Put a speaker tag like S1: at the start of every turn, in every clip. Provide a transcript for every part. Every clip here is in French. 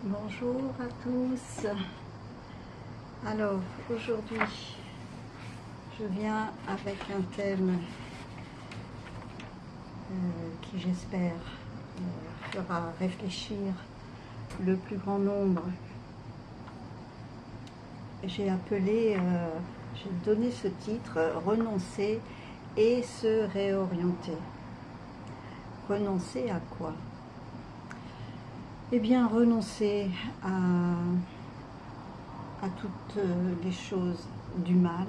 S1: Bonjour à tous. Alors aujourd'hui je viens avec un thème qui j'espère fera réfléchir le plus grand nombre. J'ai donné ce titre renoncer et se réorienter. Renoncer à quoi? Eh bien, renoncer à toutes les choses du mal,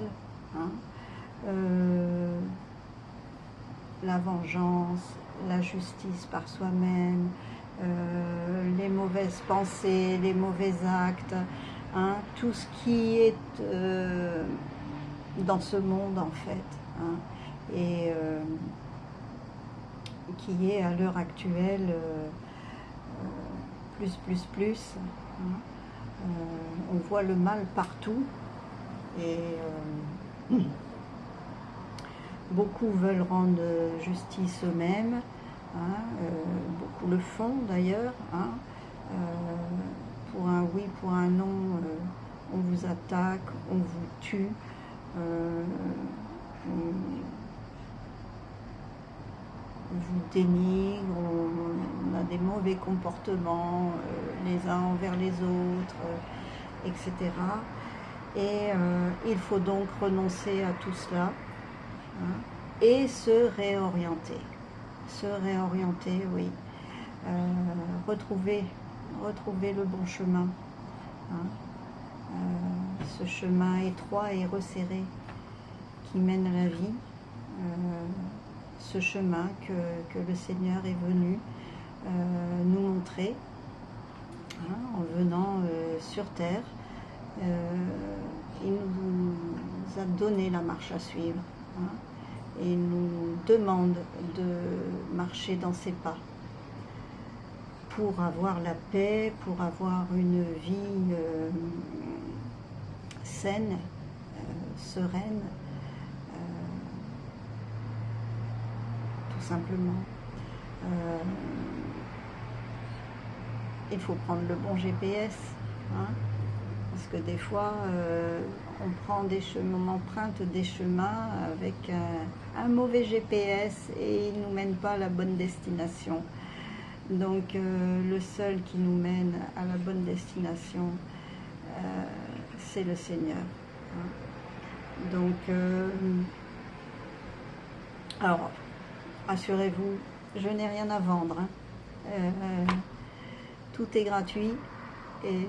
S1: hein, la vengeance, la justice par soi-même, les mauvaises pensées, les mauvais actes, hein, tout ce qui est dans ce monde en fait, hein, et qui est à l'heure actuelle plus, hein. On voit le mal partout et beaucoup veulent rendre justice eux-mêmes, hein, beaucoup le font d'ailleurs, hein, pour un oui, pour un non, on vous attaque, on vous tue, on vous dénigre, on a des mauvais comportements les uns envers les autres, etc. Et il faut donc renoncer à tout cela, hein, et se réorienter. Se réorienter, oui. Retrouver le bon chemin, hein, ce chemin étroit et resserré qui mène à la vie, ce chemin que le Seigneur est venu nous montrer, hein, en venant sur terre. Il nous a donné la marche à suivre, hein, et il nous demande de marcher dans ses pas pour avoir la paix, pour avoir une vie saine, sereine, tout simplement. Il faut prendre le bon GPS, hein, parce que des fois on prend des chemins, on emprunte des chemins avec un mauvais GPS et il ne nous mène pas à la bonne destination. Donc le seul qui nous mène à la bonne destination, c'est le Seigneur, hein. Donc alors rassurez-vous, je n'ai rien à vendre, hein. Tout est gratuit et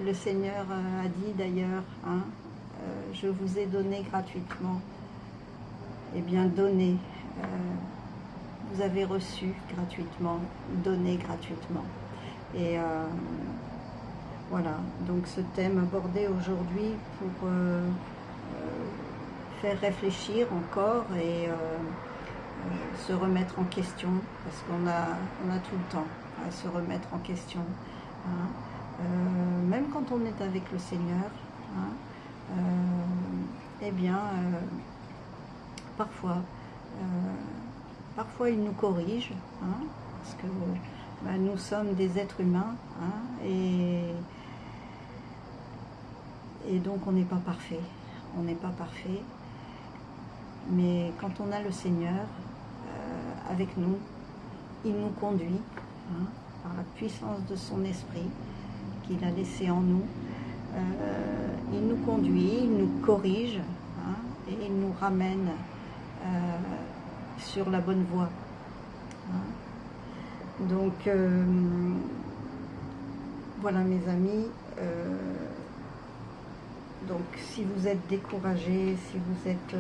S1: le Seigneur a dit d'ailleurs, hein, je vous ai donné gratuitement. Eh bien, donnez. Vous avez reçu gratuitement, donné gratuitement. Et voilà, donc ce thème abordé aujourd'hui pour faire réfléchir encore et se remettre en question, parce qu'on a tout le temps à se remettre en question, hein. Même quand on est avec le Seigneur, hein, eh bien, parfois il nous corrige, hein, parce que nous sommes des êtres humains, hein, et donc on n'est pas parfait. On n'est pas parfait, mais quand on a le Seigneur avec nous, il nous conduit, hein, par la puissance de son esprit qu'il a laissé en nous. Il nous conduit, il nous corrige, hein, et il nous ramène sur la bonne voie, hein. Donc voilà mes amis, donc si vous êtes découragés, si vous êtes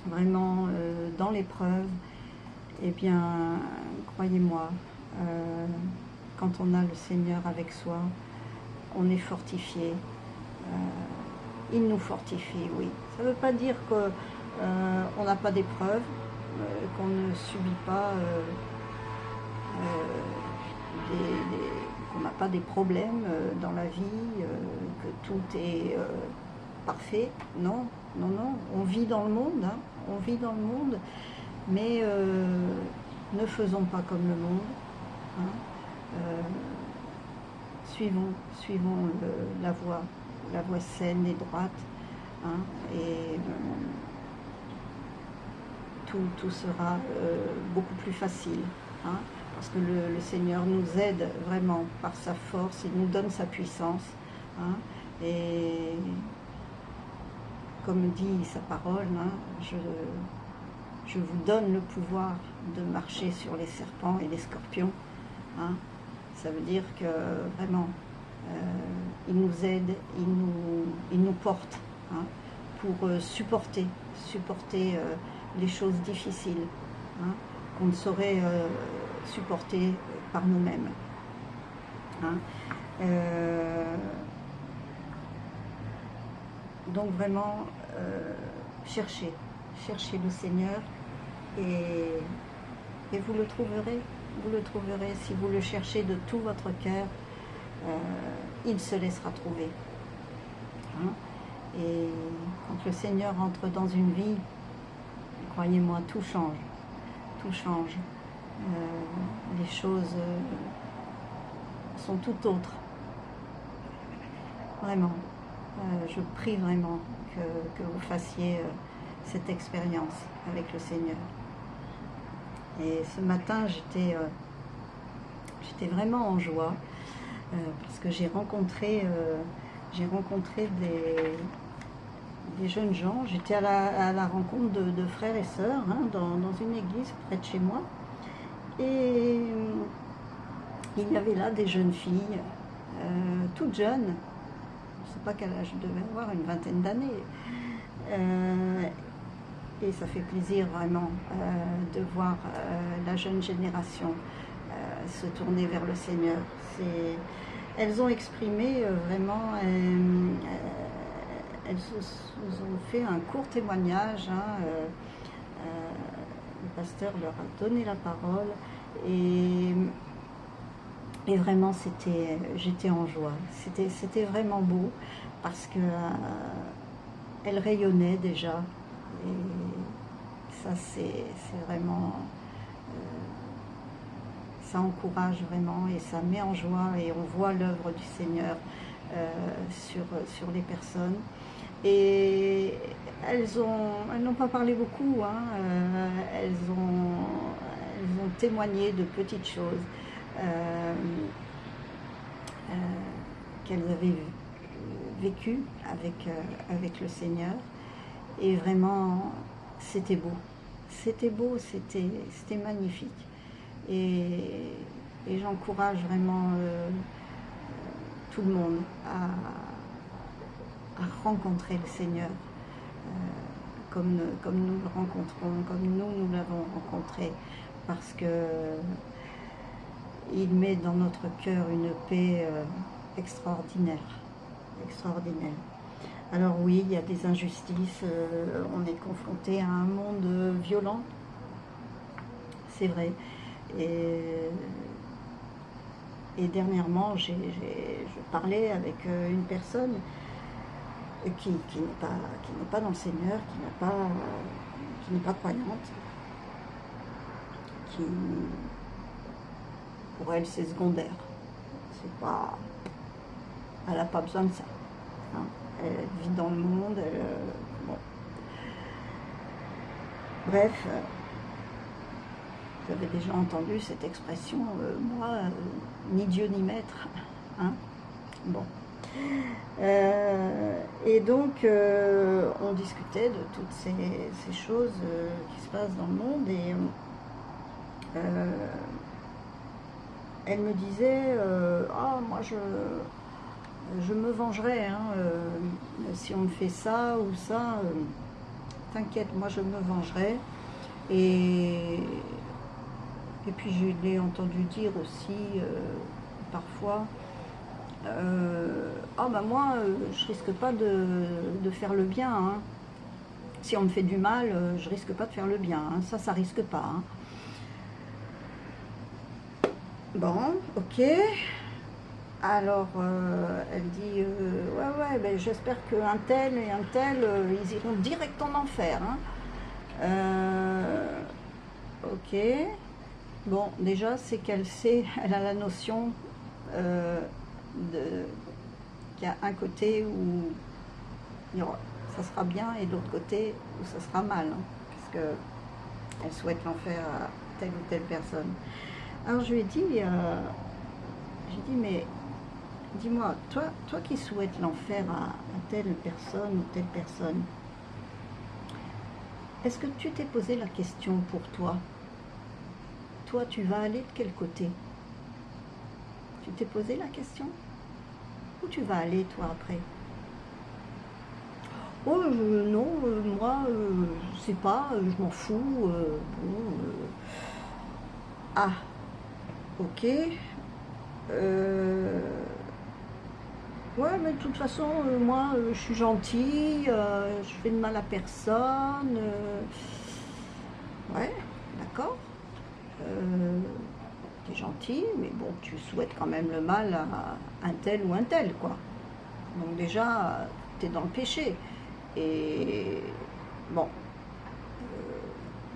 S1: vraiment dans l'épreuve, eh bien croyez-moi, quand on a le Seigneur avec soi, on est fortifié. Il nous fortifie, oui. Ça ne veut pas dire qu'on n'a pas d'épreuves, qu'on ne subit pas, qu'on n'a pas des problèmes dans la vie, que tout est parfait. Non, non, non. On vit dans le monde, hein, on vit dans le monde, mais ne faisons pas comme le monde, hein. suivons la voie saine et droite, hein, et tout sera beaucoup plus facile, hein, parce que le Seigneur nous aide vraiment par sa force, il nous donne sa puissance, hein, et comme dit sa parole, hein, je vous donne le pouvoir de marcher sur les serpents et les scorpions, hein. Ça veut dire que vraiment, il nous aide, il nous porte, hein, pour supporter les choses difficiles, hein, qu'on ne saurait supporter par nous-mêmes, hein. Donc vraiment, cherchez le Seigneur et vous le trouverez. Vous le trouverez si vous le cherchez de tout votre cœur. Il se laissera trouver, hein. Et quand le Seigneur entre dans une vie, croyez-moi, tout change. Tout change. Les choses sont tout autres. Vraiment. Je prie vraiment que vous fassiez cette expérience avec le Seigneur. Et ce matin, j'étais vraiment en joie parce que j'ai rencontré des jeunes gens. J'étais à la rencontre de frères et sœurs, hein, dans une église près de chez moi. Et il y avait là des jeunes filles, toutes jeunes. Je ne sais pas quel âge je devais avoir, une vingtaine d'années. Et ça fait plaisir vraiment de voir la jeune génération se tourner vers le Seigneur. Elles ont exprimé vraiment, elles ont fait un court témoignage, hein, le pasteur leur a donné la parole et vraiment j'étais en joie. C'était vraiment beau parce que elles rayonnaient déjà. Et ça, c'est vraiment, ça encourage vraiment et ça met en joie et on voit l'œuvre du Seigneur sur les personnes. Et elles n'ont pas parlé beaucoup, hein, elles ont témoigné de petites choses qu'elles avaient vécues avec le Seigneur. Et vraiment, c'était beau. C'était beau, c'était magnifique. Et j'encourage vraiment tout le monde à rencontrer le Seigneur comme nous le rencontrons, comme nous l'avons rencontré, parce que il met dans notre cœur une paix extraordinaire. Alors oui, il y a des injustices, on est confronté à un monde violent, c'est vrai. Et dernièrement, je parlais avec une personne qui n'est pas dans le Seigneur, qui n'est pas croyante, qui, pour elle, c'est secondaire. C'est pas, elle n'a pas besoin de ça, hein. Elle vit dans le monde, bon. Bref, j'avais déjà entendu cette expression, moi, ni Dieu ni maître, hein. Bon. Et donc, on discutait de toutes ces choses qui se passent dans le monde, et elle me disait, ah, moi je me vengerai, hein, si on me fait ça ou ça, t'inquiète, moi je me vengerai. Et puis je l'ai entendu dire aussi parfois, ah bah moi je risque pas de faire le bien, hein. Si on me fait du mal, je risque pas de faire le bien, hein. Ça risque pas, hein. Bon, ok. Alors, elle dit, ouais, ben, j'espère qu'un tel et un tel, ils iront direct en enfer, hein. Ok. Bon, déjà, c'est qu'elle sait, elle a la notion qu'il y a un côté où ça sera bien et de l'autre côté où ça sera mal, hein, parce qu'elle souhaite l'enfer à telle ou telle personne. Alors je lui ai dit, j'ai dit, mais dis-moi, toi qui souhaites l'enfer à telle personne ou telle personne, est-ce que tu t'es posé la question pour toi? Toi, tu vas aller de quel côté? Tu t'es posé la question? Où tu vas aller, toi, après? Oh, non, moi, je sais pas, je m'en fous. Bon, ah, ok. Ouais, mais de toute façon, moi, je suis gentille, je fais de mal à personne. Ouais, d'accord. T'es gentil, mais bon, tu souhaites quand même le mal à un tel ou un tel, quoi. Donc déjà, t'es dans le péché. Et bon,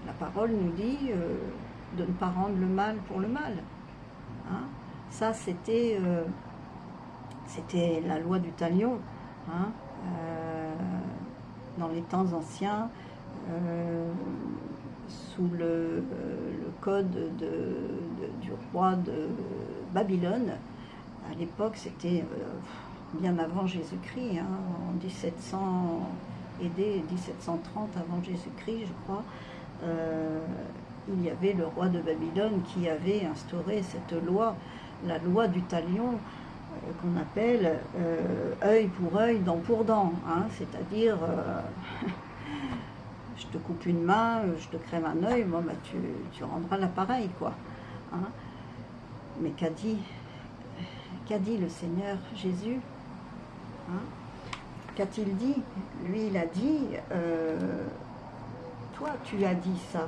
S1: la parole nous dit de ne pas rendre le mal pour le mal. Hein. Ça, c'était la loi du talion. Hein. Dans les temps anciens, sous le code du roi de Babylone, à l'époque, c'était bien avant Jésus-Christ, hein, en 1700 aidé 1730 avant Jésus-Christ, je crois, il y avait le roi de Babylone qui avait instauré cette loi, la loi du talion, qu'on appelle œil pour œil, dent pour dent, hein, c'est-à-dire je te coupe une main, je te crève un œil, bon, bah, tu rendras l'appareil, quoi. Hein. Mais qu'a dit le Seigneur Jésus, hein? Qu'a-t-il dit? Lui, il a dit, toi, tu as dit ça,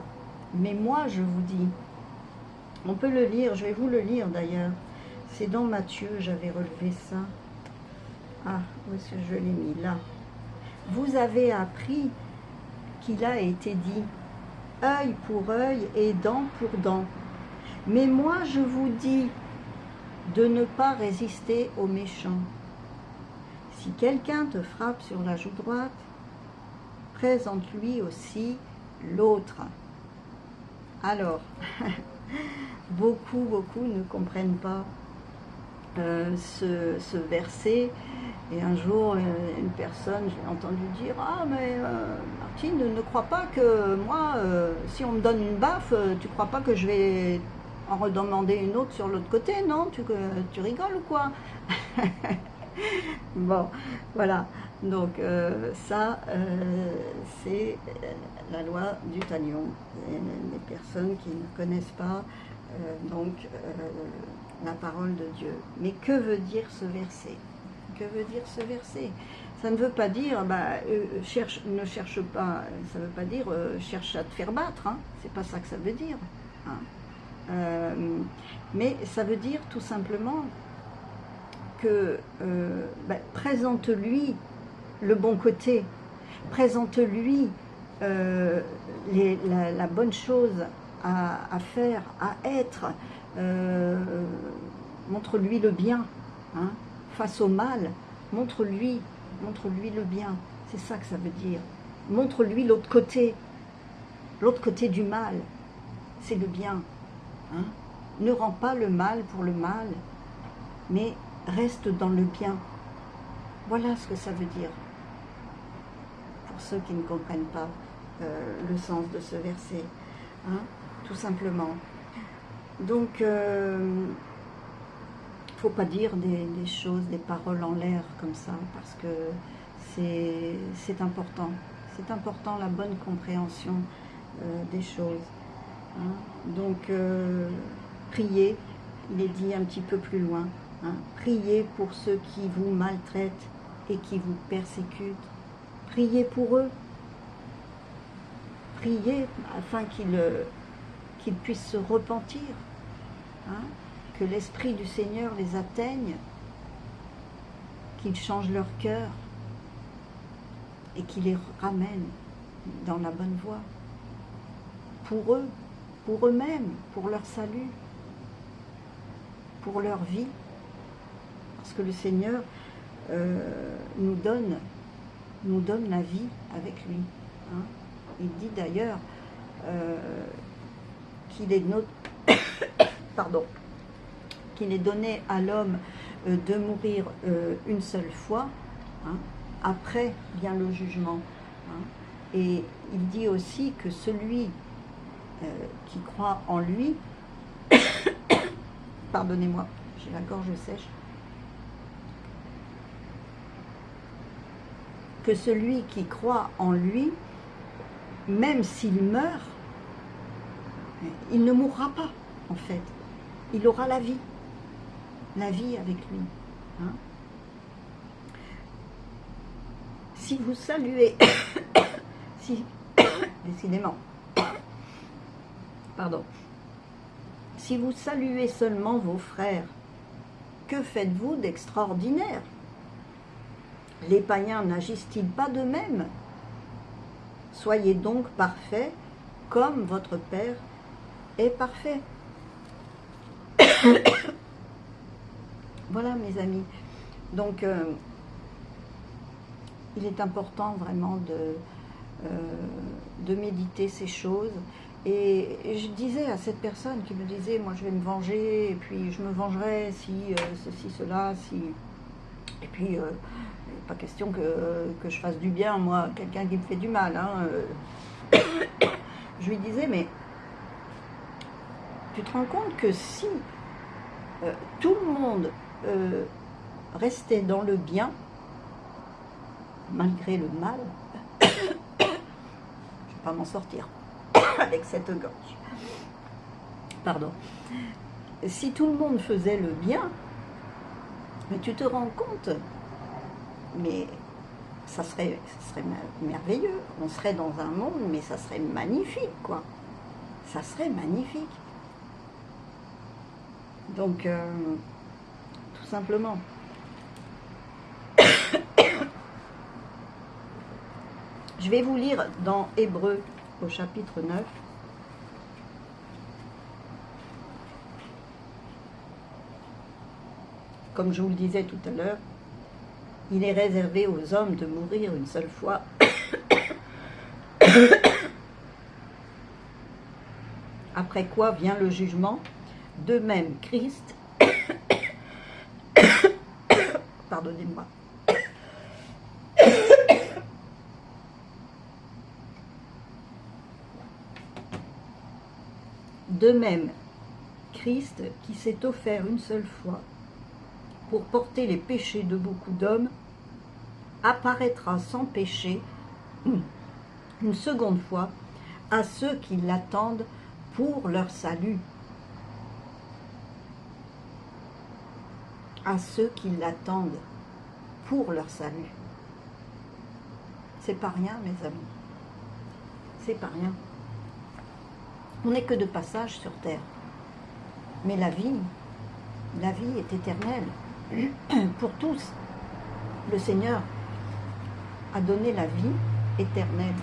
S1: mais moi, je vous dis. On peut le lire, je vais vous le lire d'ailleurs. C'est dans Matthieu, j'avais relevé ça. Ah, où est-ce que je l'ai mis? Là. Vous avez appris qu'il a été dit, œil pour œil et dent pour dent. Mais moi, je vous dis de ne pas résister aux méchants. Si quelqu'un te frappe sur la joue droite, présente-lui aussi l'autre. Alors, beaucoup ne comprennent pas ce verset. Et un jour, une personne, je l'ai entendu dire, ah mais Martine, ne crois pas que moi, si on me donne une baffe, tu crois pas que je vais en redemander une autre sur l'autre côté, non? Tu rigoles ou quoi? Bon, voilà. Donc ça, c'est la loi du talion. Les personnes qui ne connaissent pas la parole de Dieu. Mais que veut dire ce verset? Que veut dire ce verset? Ça ne veut pas dire, ne cherche pas, ça ne veut pas dire cherche à te faire battre, hein. C'est pas ça que ça veut dire. Hein. Mais ça veut dire tout simplement que présente-lui le bon côté, présente-lui la bonne chose à faire, à être, montre-lui le bien, hein, face au mal, montre-lui le bien, c'est ça que ça veut dire, montre-lui l'autre côté du mal, c'est le bien, hein. Ne rends pas le mal pour le mal, mais reste dans le bien. Voilà ce que ça veut dire. Pour ceux qui ne comprennent pas le sens de ce verset, hein, tout simplement. Donc, faut pas dire des choses, des paroles en l'air comme ça, parce que c'est important. C'est important la bonne compréhension des choses. Hein. Donc, priez, il est dit un petit peu plus loin. Hein. Priez pour ceux qui vous maltraitent et qui vous persécutent. Priez pour eux. Priez afin qu'ils puissent se repentir. Hein. Que l'Esprit du Seigneur les atteigne, qu'il change leur cœur et qu'il les ramène dans la bonne voie. Pour eux, pour eux-mêmes, pour leur salut, pour leur vie. Parce que le Seigneur nous donne la vie avec lui. Hein. Il dit d'ailleurs qu'il est pardon, qu'il est donné à l'homme de mourir une seule fois, hein. Après vient le jugement. Hein. Et il dit aussi que celui qui croit en lui, pardonnez-moi, j'ai la gorge sèche, que celui qui croit en lui, même s'il meurt, il ne mourra pas, en fait. Il aura la vie avec lui. Hein. Si vous saluez, décidément, pardon, si vous saluez seulement vos frères, que faites-vous d'extraordinaire? Les païens n'agissent-ils pas de même? Soyez donc parfaits comme votre Père est parfait. Voilà mes amis. Donc il est important vraiment de méditer ces choses. Et je disais à cette personne qui me disait, moi je vais me venger, et puis je me vengerai si ceci, cela, si... Et puis, il n'est pas question que je fasse du bien, moi, à quelqu'un qui me fait du mal. Hein. Je lui disais, mais tu te rends compte que si tout le monde restait dans le bien, malgré le mal, je ne vais pas m'en sortir avec cette gorge. Pardon. Si tout le monde faisait le bien, mais tu te rends compte, mais ça serait merveilleux. On serait dans un monde, mais ça serait magnifique, quoi. Ça serait magnifique. Donc, tout simplement. Je vais vous lire dans Hébreux, au chapitre 9. Comme je vous le disais tout à l'heure, il est réservé aux hommes de mourir une seule fois. Après quoi vient le jugement. De même, Christ, pardonnez-moi, de même, Christ, qui s'est offert une seule fois pour porter les péchés de beaucoup d'hommes, apparaîtra sans péché une seconde fois à ceux qui l'attendent pour leur salut. À ceux qui l'attendent pour leur salut. C'est pas rien, mes amis. C'est pas rien. On n'est que de passage sur terre. Mais la vie est éternelle. Pour tous, le Seigneur a donné la vie éternelle.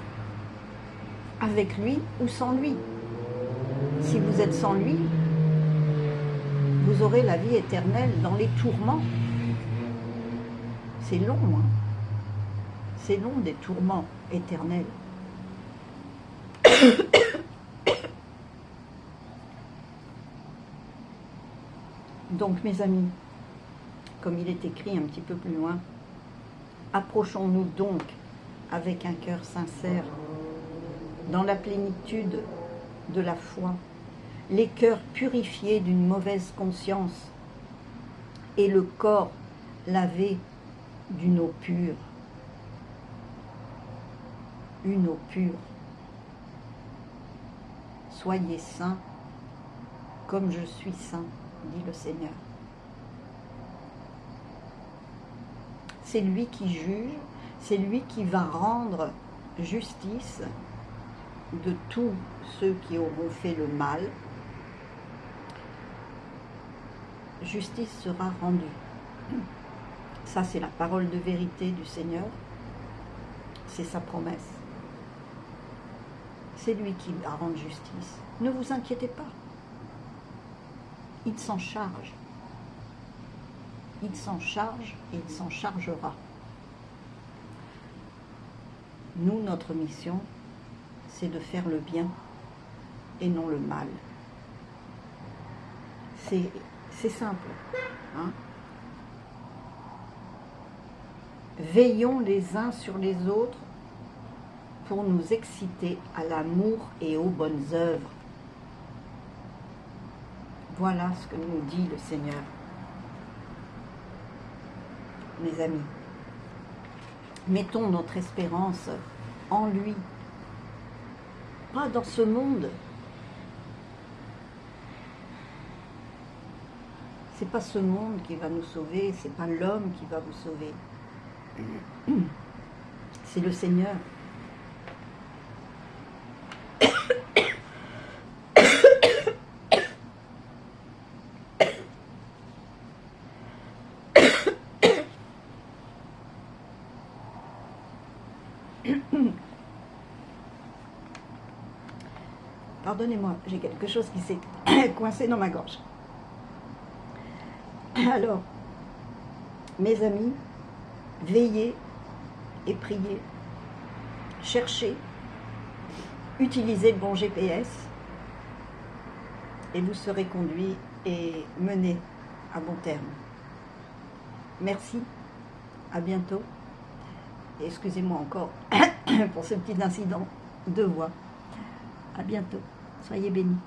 S1: Avec lui ou sans lui. Si vous êtes sans lui, vous aurez la vie éternelle dans les tourments. C'est long, hein. C'est long des tourments éternels. Donc, mes amis, comme il est écrit un petit peu plus loin, approchons-nous donc avec un cœur sincère, dans la plénitude de la foi, les cœurs purifiés d'une mauvaise conscience et le corps lavé d'une eau pure. Une eau pure. Soyez saints comme je suis saint, dit le Seigneur. C'est lui qui juge, c'est lui qui va rendre justice de tous ceux qui auront fait le mal. Justice sera rendue. Ça, c'est la parole de vérité du Seigneur. C'est sa promesse. C'est lui qui va rendre justice. Ne vous inquiétez pas. Il s'en charge. Il s'en charge et il s'en chargera. Nous, notre mission, c'est de faire le bien et non le mal. C'est simple. Hein? Veillons les uns sur les autres pour nous exciter à l'amour et aux bonnes œuvres. Voilà ce que nous dit le Seigneur. Mes amis, mettons notre espérance en lui, pas dans ce monde. C'est pas ce monde qui va nous sauver, c'est pas l'homme qui va vous sauver. C'est le Seigneur. Pardonnez-moi, j'ai quelque chose qui s'est coincé dans ma gorge. Alors, mes amis, veillez et priez, cherchez, utilisez le bon GPS et vous serez conduits et menés à bon terme. Merci, à bientôt. Et excusez-moi encore pour ce petit incident de voix. À bientôt. Soyez bénis.